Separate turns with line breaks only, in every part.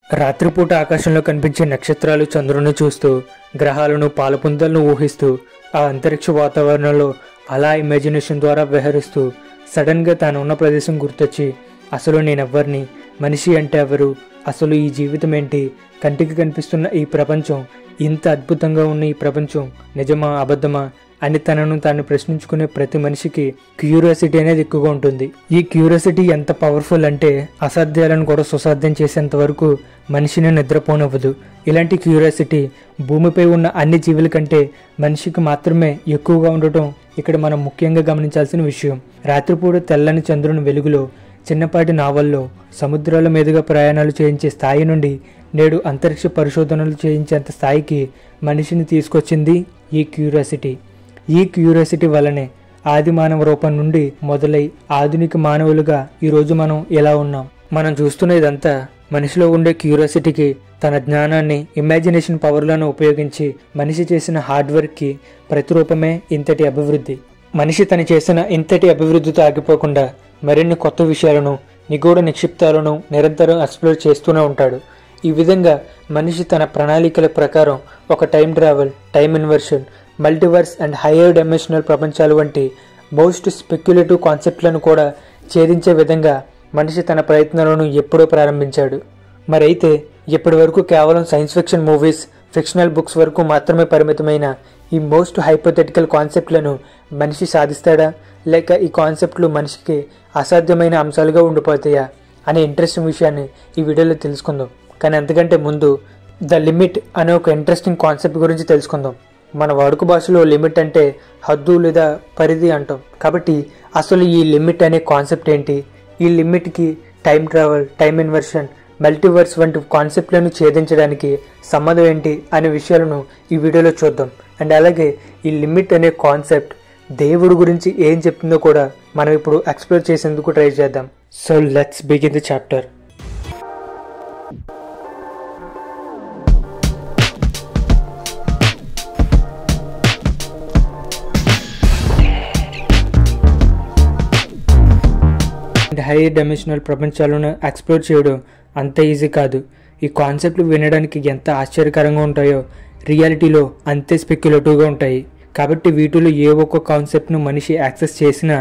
రాత్రిపూట ఆకాశంలో కనిపించే నక్షత్రాలు చంద్రుని చూస్తూ గ్రహాలను పాలపుంతలను ఊహిస్తూ ఆ అంతరిక్ష వాతావరణంలో అలా ఇమాజినేషన్ ద్వారా విహరిస్తూ సడన్గా తాను ఉన్న ప్రదేశం గుర్తొచ్చి అసలు నేనెవ్వరిని, మనిషి అంటే ఎవరు, అసలు ఈ జీవితం ఏంటి, కంటికి కనిపిస్తున్న ఈ ప్రపంచం, ఇంత అద్భుతంగా ఉన్న ఈ ప్రపంచం నిజమా అబద్ధమా అని తనను తాను ప్రశ్నించుకునే ప్రతి మనిషికి క్యూరియాసిటీ అనేది ఎక్కువగా ఉంటుంది. ఈ క్యూరియాసిటీ ఎంత పవర్ఫుల్ అంటే అసాధ్యాలను కూడా సుసాధ్యం చేసేంత వరకు మనిషిని నిద్రపోనివ్వదు. ఇలాంటి క్యూరియాసిటీ భూమిపై ఉన్న అన్ని జీవుల కంటే మనిషికి మాత్రమే ఎక్కువగా ఉండటం ఇక్కడ మనం ముఖ్యంగా గమనించాల్సిన విషయం. రాత్రిపూట తెల్లని చంద్రుని వెలుగులో చిన్నపాటి నావల్లో సముద్రాల మీదుగా ప్రయాణాలు చేయించే స్థాయి నుండి నేడు అంతరిక్ష పరిశోధనలు చేయించేంత స్థాయికి మనిషిని తీసుకొచ్చింది ఈ క్యూరియాసిటీ. ఈ క్యూరియాసిటీ వల్లనే ఆది మానవ రూపం నుండి మొదలై ఆధునిక మానవులుగా ఈరోజు మనం ఎలా ఉన్నాం. మనం చూస్తున్న ఇదంతా మనిషిలో ఉండే క్యూరియాసిటీకి, తన జ్ఞానాన్ని, ఇమాజినేషన్ పవర్లను ఉపయోగించి మనిషి చేసిన హార్డ్వర్క్కి ప్రతిరూపమే ఇంతటి అభివృద్ధి. మనిషి తను చేసిన ఇంతటి అభివృద్ధితో ఆగిపోకుండా మరిన్ని కొత్త విషయాలను, నిగూఢ నిక్షిప్తాలను నిరంతరం ఎక్స్ప్లోర్ చేస్తూనే ఉంటాడు. ఈ విధంగా మనిషి తన ప్రణాళికల ప్రకారం ఒక time travel, time inversion, multiverse and higher dimensional ప్రపంచాలు వంటి మోస్ట్ స్పెక్యులేటివ్ కాన్సెప్ట్లను కూడా ఛేదించే విధంగా మనిషి తన ప్రయత్నాలను ఎప్పుడో ప్రారంభించాడు. మరైతే ఇప్పటి వరకు కేవలం science fiction movies, fictional books వరకు మాత్రమే పరిమితమైన ఈ మోస్ట్ హైపోథెటికల్ కాన్సెప్ట్లను మనిషి సాధిస్తాడా, లేక ఈ కాన్సెప్ట్లు మనిషికి అసాధ్యమైన అంశాలుగా ఉండిపోతాయా అనే ఇంట్రెస్టింగ్ విషయాన్ని ఈ వీడియోలో తెలుసుకుందాం. కానీ అంతకంటే ముందు ద లిమిట్ అనే ఒక ఇంట్రెస్టింగ్ కాన్సెప్ట్ గురించి తెలుసుకుందాం. మన వాడుక భాషలో లిమిట్ అంటే హద్దు లేదా పరిధి అంటాం. కాబట్టి అసలు ఈ లిమిట్ అనే కాన్సెప్ట్ ఏంటి, ఈ లిమిట్కి time travel, time inversion, multiverse వంటి కాన్సెప్ట్లను ఛేదించడానికి సంబంధం ఏంటి అనే విషయాలను ఈ వీడియోలో చూద్దాం. అండ్ అలాగే ఈ లిమిట్ అనే కాన్సెప్ట్ దేవుడి గురించి ఏం చెప్తుందో కూడా మనం ఇప్పుడు ఎక్స్ప్లోర్ చేసేందుకు ట్రై చేద్దాం. So let's begin the chapter. High dimensional ప్రపంచాలను ఎక్స్ప్లోర్ చేయడం అంత ఈజీ కాదు. ఈ కాన్సెప్ట్లు వినడానికి ఎంత ఆశ్చర్యకరంగా ఉంటాయో రియాలిటీలో అంతే స్పెక్యులేటివ్గా ఉంటాయి. కాబట్టి వీటిలో ఏ ఒక్క కాన్సెప్ట్ను మనిషి యాక్సెస్ చేసినా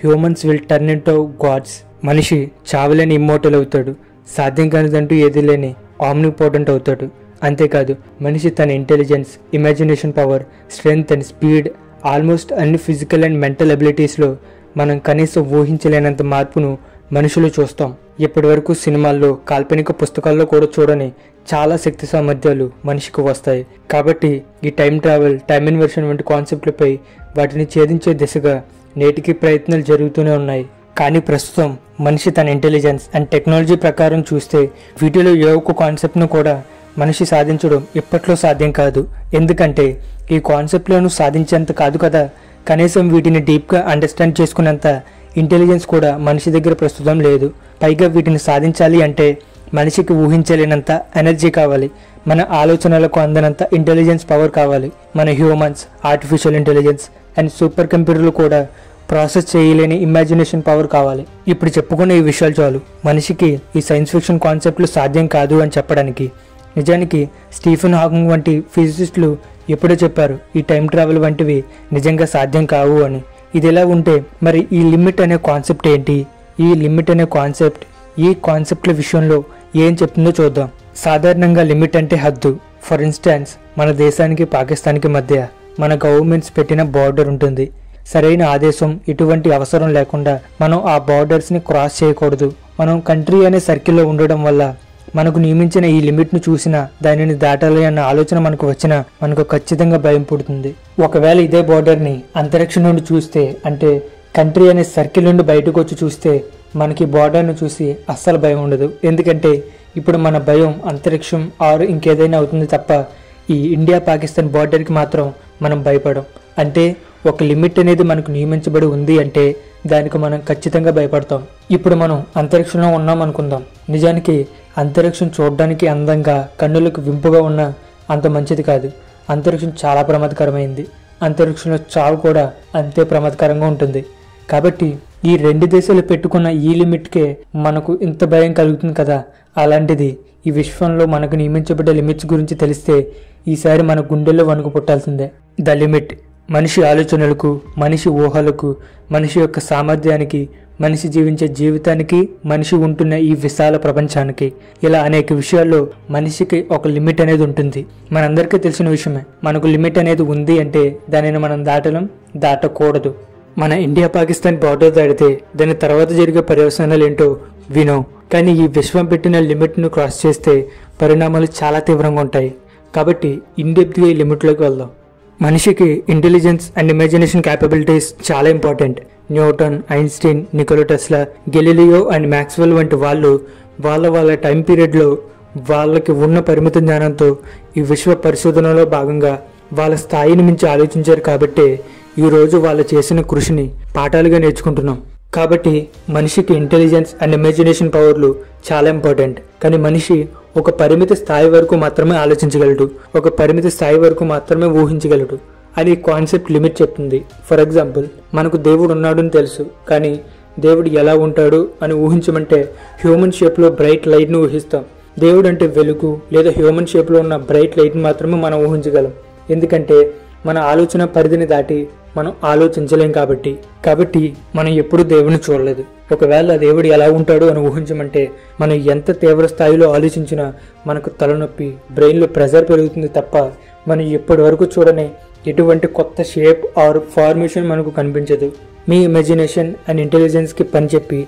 humans will turn into gods. మనిషి చావలేని ఇమ్మోర్టల్ అవుతాడు, సాధ్యం కానిదంటూ ఏది లేని ఆమ్నిపోటెంట్ అవుతాడు. అంతేకాదు మనిషి తన intelligence, imagination power, strength and speed, almost అన్ని ఫిజికల్ అండ్ మెంటల్ అబిలిటీస్లో మనం కనీసం ఊహించలేనంత మార్పును మనుషులు చూస్తాం. ఇప్పటి వరకు సినిమాల్లో, కాల్పనిక పుస్తకాల్లో కూడా చూడని చాలా శక్తి సామర్థ్యాలు మనిషికి వస్తాయి. కాబట్టి ఈ టైం ట్రావెల్, టైం ఇన్వర్షన్ వంటి కాన్సెప్ట్లపై వాటిని ఛేదించే దిశగా నేటికి ప్రయత్నాలు జరుగుతూనే ఉన్నాయి. కానీ ప్రస్తుతం మనిషి తన ఇంటెలిజెన్స్ అండ్ టెక్నాలజీ ప్రకారం చూస్తే వీటిలో ఏ ఒక్క కాన్సెప్ట్ను కూడా మనిషి సాధించడం ఇప్పట్లో సాధ్యం కాదు. ఎందుకంటే ఈ కాన్సెప్ట్లను సాధించేంత కాదు కదా, కనీసం వీటిని డీప్గా అండర్స్టాండ్ చేసుకునేంత ఇంటెలిజెన్స్ కూడా మనిషి దగ్గర ప్రస్తుతం లేదు. పైగా వీటిని సాధించాలి అంటే మనిషికి ఊహించలేనంత ఎనర్జీ కావాలి, మన ఆలోచనలకు అందనంత ఇంటెలిజెన్స్ పవర్ కావాలి. మన humans, artificial intelligence and super కంప్యూటర్లు కూడా ప్రాసెస్ చేయలేని ఇమాజినేషన్ పవర్ కావాలి. ఇప్పుడు చెప్పుకునే ఈ విషయాలు చాలు మనిషికి ఈ సైన్స్ ఫిక్షన్ కాన్సెప్ట్లు సాధ్యం కాదు అని చెప్పడానికి. నిజానికి స్టీఫెన్ హాకింగ్ వంటి ఫిజిసిస్టులు ఎప్పుడో చెప్పారు ఈ టైం ట్రావెల్ వంటివి నిజంగా సాధ్యం కావు అని. ఇది ఎలా ఉంటే మరి ఈ లిమిట్ అనే కాన్సెప్ట్ ఏంటి, ఈ లిమిట్ అనే కాన్సెప్ట్ ఈ కాన్సెప్ట్ల విషయంలో ఏం చెప్తుందో చూద్దాం. సాధారణంగా లిమిట్ అంటే హద్దు. ఫర్ ఇన్స్టాన్స్ మన దేశానికి పాకిస్తాన్కి మధ్య మన గవర్నమెంట్స్ పెట్టిన బార్డర్ ఉంటుంది. సరైన ఆదేశం, ఎటువంటి అవసరం లేకుండా మనం ఆ బార్డర్స్ని క్రాస్ చేయకూడదు. మనం కంట్రీ అనే సర్కిల్లో ఉండడం వల్ల మనకు నియమించిన ఈ లిమిట్ను చూసినా దానిని దాటాలి అన్న ఆలోచన మనకు వచ్చినా మనకు ఖచ్చితంగా భయం పుడుతుంది. ఒకవేళ ఇదే బార్డర్ని అంతరిక్షం నుండి చూస్తే, అంటే కంట్రీ అనే సర్కిల్ నుండి బయటకు వచ్చి చూస్తే మనకి బార్డర్ను చూసి అస్సలు భయం ఉండదు. ఎందుకంటే ఇప్పుడు మన భయం అంతరిక్షం ఆరు ఇంకేదైనా అవుతుంది తప్ప ఈ ఇండియా పాకిస్తాన్ బార్డర్కి మాత్రం మనం భయపడం. అంటే ఒక లిమిట్ అనేది మనకు నియమించబడి ఉంది అంటే దానికి మనం ఖచ్చితంగా భయపడతాం. ఇప్పుడు మనం అంతరిక్షంలో ఉన్నాం అనుకుందాం. నిజానికి అంతరిక్షం చూడడానికి అందంగా, కన్నులకు వింపుగా ఉన్న అంత మంచిది కాదు. అంతరిక్షం చాలా ప్రమాదకరమైంది. అంతరిక్షంలో చావు కూడా అంతే ప్రమాదకరంగా ఉంటుంది. కాబట్టి ఈ రెండు దేశాలు పెట్టుకున్న ఈ లిమిట్కే మనకు ఇంత భయం కలుగుతుంది కదా. అలాంటిది ఈ విశ్వంలో మనకు నియమించబడ్డ లిమిట్స్ గురించి తెలిస్తే ఈసారి మన గుండెల్లో వణుకు పుట్టాల్సిందే. ద లిమిట్ మనిషి ఆలోచనలకు, మనిషి ఊహలకు, మనిషి యొక్క సామర్థ్యానికి, మనిషి జీవించే జీవితానికి, మనిషి ఉంటున్న ఈ విశాల ప్రపంచానికి, ఇలా అనేక విషయాల్లో మనిషికి ఒక లిమిట్ అనేది ఉంటుంది. మనందరికీ తెలిసిన విషయమే. మనకు లిమిట్ అనేది ఉంది అంటే దానిని మనం దాటకూడదు. మన ఇండియా పాకిస్తాన్ బార్డర్ దాటితే దాని తర్వాత జరిగే పర్యవసానాలు ఏంటో వినో. కానీ ఈ విశ్వం పెట్టిన లిమిట్ను క్రాస్ చేస్తే పరిణామాలు చాలా తీవ్రంగా ఉంటాయి. కాబట్టి ఇన్డెప్త్గా ఈ లిమిట్లోకి వెళ్దాం. మనిషికి ఇంటెలిజెన్స్ అండ్ ఇమాజినేషన్ క్యాపబిలిటీస్ చాలా important. Newton, Einstein, Nicola Tesla, Galileo and Maxwell వంటి వాళ్ళు వాళ్ళ టైం పీరియడ్లో వాళ్ళకి ఉన్న పరిమిత జ్ఞానంతో ఈ విశ్వ పరిశోధనలో భాగంగా వాళ్ళ స్థాయిని మించి ఆలోచించారు. కాబట్టి ఈరోజు వాళ్ళు చేసిన కృషిని పాఠాలుగా నేర్చుకుంటున్నాం. కాబట్టి మనిషికి ఇంటెలిజెన్స్ అండ్ ఇమాజినేషన్ పవర్లు చాలా ఇంపార్టెంట్. కానీ మనిషి ఒక పరిమిత స్థాయి వరకు మాత్రమే ఆలోచించగలడు, ఒక పరిమిత స్థాయి వరకు మాత్రమే ఊహించగలడు అని కాన్సెప్ట్ లిమిట్ చెప్తుంది. ఫర్ ఎగ్జాంపుల్, మనకు దేవుడు ఉన్నాడని తెలుసు, కానీ దేవుడు ఎలా ఉంటాడు అని ఊహించమంటే హ్యూమన్ షేప్లో బ్రైట్ లైట్ను ఊహిస్తాం. దేవుడు అంటే వెలుగు లేదా హ్యూమన్ షేప్లో ఉన్న బ్రైట్ లైట్ని మాత్రమే మనం ఊహించగలం. ఎందుకంటే మన ఆలోచన పరిధిని దాటి మనం ఆలోచించలేం. కాబట్టి మనం ఎప్పుడు దేవుని చూడలేదు. ఒకవేళ దేవుడు ఎలా ఉంటాడు అని ఊహించమంటే మనం ఎంత తీవ్ర స్థాయిలో ఆలోచించినా మనకు తలనొప్పి, బ్రెయిన్లో ప్రెజర్ పెరుగుతుంది తప్ప మనం ఇప్పటి వరకు చూడని ఎటువంటి కొత్త షేప్ ఆర్ ఫార్మేషన్ మనకు కనిపించదు. మీ ఇమాజినేషన్ అండ్ ఇంటెలిజెన్స్కి పని చెప్పి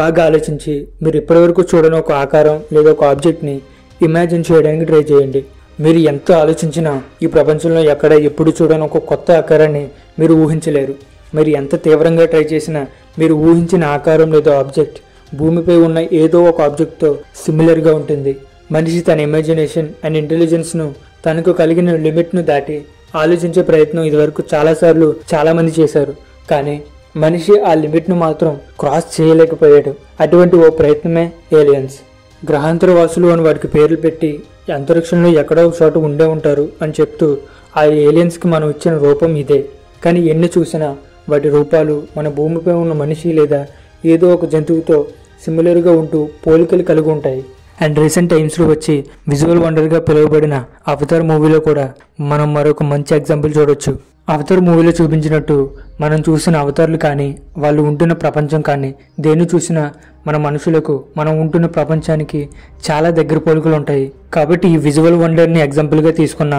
బాగా ఆలోచించి మీరు ఇప్పటివరకు చూడని ఒక ఆకారం లేదా ఒక ఆబ్జెక్ట్ని ఇమాజిన్ చేయడానికి ట్రై చేయండి. మీరు ఎంత ఆలోచించినా ఈ ప్రపంచంలో ఎక్కడ ఎప్పుడు చూడని ఒక కొత్త ఆకారాన్ని మీరు ఊహించలేరు. మీరు ఎంత తీవ్రంగా ట్రై చేసినా మీరు ఊహించిన ఆకారం లేదా ఆబ్జెక్ట్ భూమిపై ఉన్న ఏదో ఒక ఆబ్జెక్ట్తో సిమిలర్గా ఉంటుంది. మనిషి తన ఇమాజినేషన్ అండ్ ఇంటెలిజెన్స్ను తనకు కలిగిన లిమిట్ను దాటి ఆలోచించే ప్రయత్నం ఇదివరకు చాలాసార్లు చాలామంది చేశారు. కానీ మనిషి ఆ లిమిట్ను మాత్రం క్రాస్ చేయలేకపోయాడు. అటువంటి ఓ ప్రయత్నమే ఏలియన్స్. గ్రహాంతర వాసులు అని వాటికి పేర్లు పెట్టి అంతరిక్షంలో ఎక్కడో ఒక చోట ఉండే ఉంటారు అని చెప్తూ ఆ ఏలియన్స్కి మనం ఇచ్చిన రూపం ఇదే. కానీ ఎన్ని చూసినా వాటి రూపాలు మన భూమిపై ఉన్న మనిషి లేదా ఏదో ఒక జంతువుతో సిమిలర్గా ఉంటూ పోలికలు కలిగి ఉంటాయి. అండ్ రీసెంట్ టైమ్స్లో వచ్చి విజువల్ వండర్గా పిలువబడిన అవతార్ మూవీలో కూడా మనం మరొక మంచి ఎగ్జాంపుల్ చూడొచ్చు. అవతార్ మూవీలో చూపించినట్టు మనం చూసిన అవతార్లు కానీ వాళ్ళు ఉంటున్న ప్రపంచం కానీ దేన్ని చూసినా మన మనుషులకు మనం ఉంటున్న ప్రపంచానికి చాలా దగ్గర పోలికలు ఉంటాయి. కాబట్టి ఈ విజువల్ వండర్ని ఎగ్జాంపుల్గా తీసుకున్న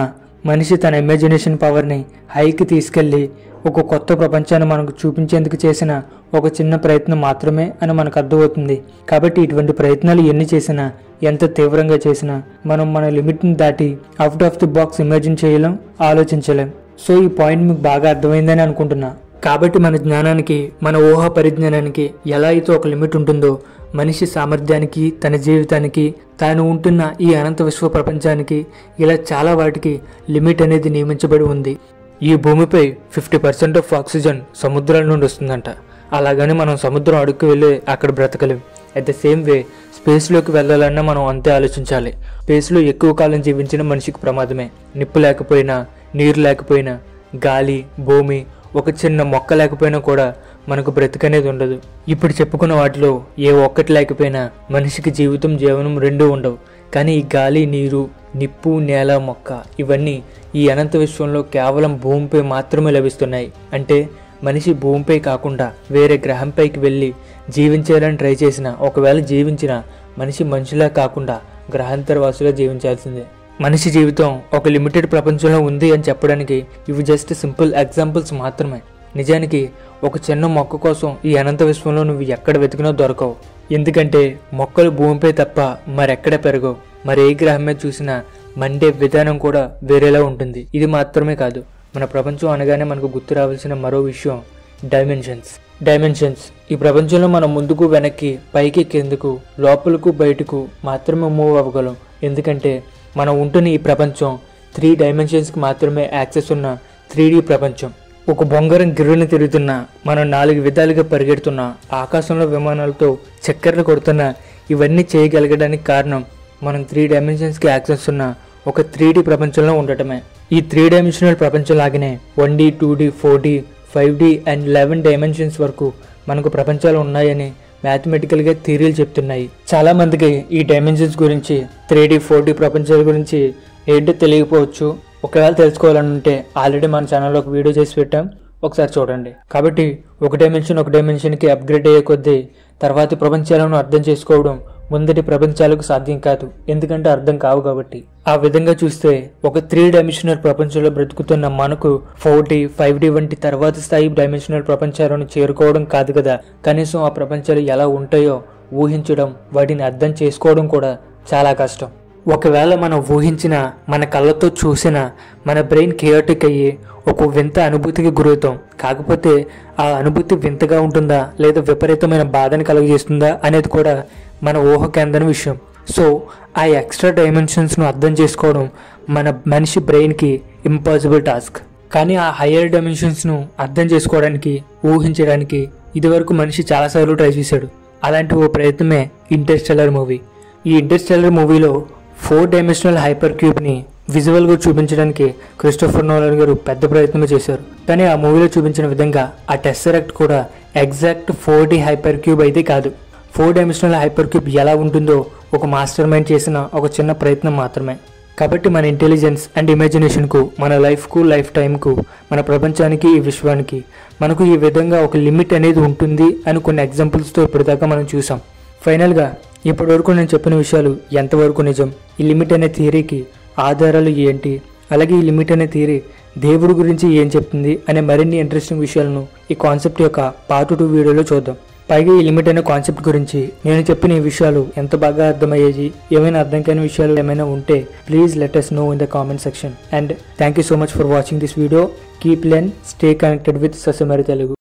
మనిషి తన ఇమాజినేషన్ పవర్ని హైకి తీసుకెళ్ళి ఒక కొత్త ప్రపంచాన్ని మనకు చూపించేందుకు చేసిన ఒక చిన్న ప్రయత్నం మాత్రమే అని మనకు అర్థమవుతుంది. కాబట్టి ఇటువంటి ప్రయత్నాలు ఎన్ని చేసినా, ఎంత తీవ్రంగా చేసినా మనం మన లిమిట్ని దాటి out of the box imagine చేయలేం, ఆలోచించలేం. సో ఈ పాయింట్ మీకు బాగా అర్థమైందని అనుకుంటున్నా. కాబట్టి మన జ్ఞానానికి, మన ఊహా పరిజ్ఞానానికి ఎలా అయితే ఒక లిమిట్ ఉంటుందో మనిషి సామర్థ్యానికి, తన జీవితానికి, తాను ఉంటున్న ఈ అనంత విశ్వ ప్రపంచానికి ఇలా చాలా వాటికి లిమిట్ అనేది నియమించబడి ఉంది. ఈ భూమిపై 50% ఆఫ్ ఆక్సిజన్ సముద్రాల నుండి వస్తుందంట. అలాగని మనం సముద్రం అడుక్కు వెళ్ళి అక్కడ బ్రతకలేం. అట్ ద సేమ్ వే స్పేస్లోకి వెళ్ళాలన్నా మనం అంతే ఆలోచించాలి. స్పేస్లో ఎక్కువ కాలం జీవించిన మనిషికి ప్రమాదమే. నిప్పు లేకపోయినా, నీరు లేకపోయినా, గాలి, భూమి, ఒక చిన్న మొక్క లేకపోయినా కూడా మనకు బ్రతికనేది ఉండదు. ఇప్పుడు చెప్పుకున్న వాటిలో ఏ ఒక్కటి లేకపోయినా మనిషికి జీవితం, జీవనం రెండూ ఉండవు. కానీ ఈ గాలి, నీరు, నిప్పు, నేల, మొక్క ఇవన్నీ ఈ అనంత విశ్వంలో కేవలం భూమిపై మాత్రమే లభిస్తున్నాయి. అంటే మనిషి భూమిపై కాకుండా వేరే గ్రహంపైకి వెళ్ళి జీవించాలని ట్రై చేసినా, ఒకవేళ జీవించినా మనిషిలా కాకుండా గ్రహాంతర వాసులా జీవించాల్సిందే. మనిషి జీవితం ఒక లిమిటెడ్ ప్రపంచంలో ఉంది అని చెప్పడానికి ఇవి జస్ట్ సింపుల్ ఎగ్జాంపుల్స్ మాత్రమే. నిజానికి ఒక చిన్న మొక్క కోసం ఈ అనంత విశ్వంలో నువ్వు ఎక్కడ వెతికినా దొరకవు. ఎందుకంటే మొక్కలు భూమిపై తప్ప మరెక్కడ పెరగవు. మరి ఏ గ్రహం మీద చూసినా మండే విధానం కూడా వేరేలా ఉంటుంది. ఇది మాత్రమే కాదు, మన ప్రపంచం అనగానే మనకు గుర్తు రావాల్సిన మరో విషయం డైమెన్షన్స్. ఈ ప్రపంచంలో మనం ముందుకు, వెనక్కి, పైకి, కిందకు, లోపలకు, బయటకు మాత్రమే మూవ్ అవ్వగలం. ఎందుకంటే మనం ఉంటున్న ఈ ప్రపంచం 3 డైమెన్షన్స్కి మాత్రమే యాక్సెస్ ఉన్న 3D ప్రపంచం. ఒక బొంగరం గిర్రుని తిరుగుతున్నా, మనం 4 విధాలుగా పరిగెడుతున్నా, ఆకాశంలో విమానాలతో చక్కర్లు కొడుతున్నా, ఇవన్నీ చేయగలగడానికి కారణం మనం 3 డైమెన్షన్స్కి యాక్సెస్ ఉన్న ఒక 3D ప్రపంచంలో ఉండటమే. ఈ 3 డైమెన్షనల్ ప్రపంచం లాగానే 1D, 2D, 4D, 5D and 11 dimensions వరకు మనకు ప్రపంచాలు ఉన్నాయని మ్యాథమెటికల్గా థియరీలు చెప్తున్నాయి. చాలా మందికి ఈ డైమెన్షన్స్ గురించి 3D 4D ప్రపంచాల గురించి ఏంటో తెలియకపోవచ్చు. ఒకవేళ తెలుసుకోవాలనుంటే ఆల్రెడీ మన ఛానల్లో ఒక వీడియో చేసి పెట్టాం, ఒకసారి చూడండి. కాబట్టి ఒక డైమెన్షన్కి అప్గ్రేడ్ అయ్యే కొద్దీ తర్వాతి ప్రపంచాలను అర్థం చేసుకోవడం ముందటి ప్రపంచాలకు సాధ్యం కాదు, ఎందుకంటే అర్థం కావు కాబట్టి. ఆ విధంగా చూస్తే ఒక 3 డైమెన్షనల్ ప్రపంచంలో బ్రతుకుతున్న మనకు 4D 5D వంటి తర్వాతి స్థాయి డైమెన్షనల్ ప్రపంచాలను చేరుకోవడం కాదు కదా, కనీసం ఆ ప్రపంచాలు ఎలా ఉంటాయో ఊహించడం, వాటిని అర్థం చేసుకోవడం కూడా చాలా కష్టం. ఒకవేళ మనం ఊహించిన, మన కళ్ళతో చూసిన, మన బ్రెయిన్ కేయాటిక్ అయ్యి ఒక వింత అనుభూతికి గురవుతాం. కాకపోతే ఆ అనుభూతి వింతగా ఉంటుందా లేదా విపరీతమైన బాధని కలుగజేస్తుందా అనేది కూడా మన ఊహకి అందని విషయం. సో ఆ ఎక్స్ట్రా డైమెన్షన్స్ను అర్థం చేసుకోవడం మన మనిషి బ్రెయిన్కి ఇంపాసిబుల్ టాస్క్. కానీ ఆ హయ్యర్ డైమెన్షన్స్ను అర్థం చేసుకోవడానికి, ఊహించడానికి ఇదివరకు మనిషి చాలాసార్లు ట్రై చేశాడు. అలాంటి ఓ ప్రయత్నమే ఇంటర్స్టెల్లర్ మూవీ. ఈ ఇంటర్స్టెల్లర్ మూవీలో 4 డైమెన్షనల్ హైపర్ క్యూబ్ని విజువల్గా చూపించడానికి క్రిస్టోఫర్ నోలన్ గారు పెద్ద ప్రయత్నం చేశారు. కానీ ఆ మూవీలో చూపించిన విధంగా ఆ టెస్సరెక్ట్ కూడా ఎగ్జాక్ట్ 4D హైపర్ క్యూబ్ అయితే కాదు. 4 డైమెన్షనల్ హైపర్ క్యూబ్ ఎలా ఉంటుందో ఒక మాస్టర్ మైండ్ చేసిన ఒక చిన్న ప్రయత్నం మాత్రమే. కాబట్టి మన ఇంటెలిజెన్స్ అండ్ ఇమాజినేషన్కు, మన లైఫ్కు, లైఫ్ టైంకు, మన ప్రపంచానికి, ఈ విశ్వానికి మనకు ఈ విధంగా ఒక లిమిట్ అనేది ఉంటుంది అని కొన్ని ఎగ్జాంపుల్స్తో ఇప్పటిదాకా మనం చూసాం. ఫైనల్గా ఇప్పటివరకు నేను చెప్పిన విషయాలు ఎంతవరకు నిజం, ఈ లిమిట్ అనే థియరీకి ఆధారాలు ఏంటి, అలాగే ఈ లిమిట్ అనే థియరీ దేవుడి గురించి ఏం చెప్తుంది అనే మరిన్ని ఇంట్రెస్టింగ్ విషయాలను ఈ కాన్సెప్ట్ యొక్క పార్ట్ 2 వీడియోలో చూద్దాం. పైగా ఈ లిమిట్ అనే కాన్సెప్ట్ గురించి నేను చెప్పిన ఈ విషయాలు ఎంత బాగా అర్థమయ్యేది, ఏమైనా అర్థం కాని విషయాలు ఏమైనా ఉంటే please let us know in the comment section. And thank you so much for watching this video. Keep learn, stay connected with Sasamari Telugu.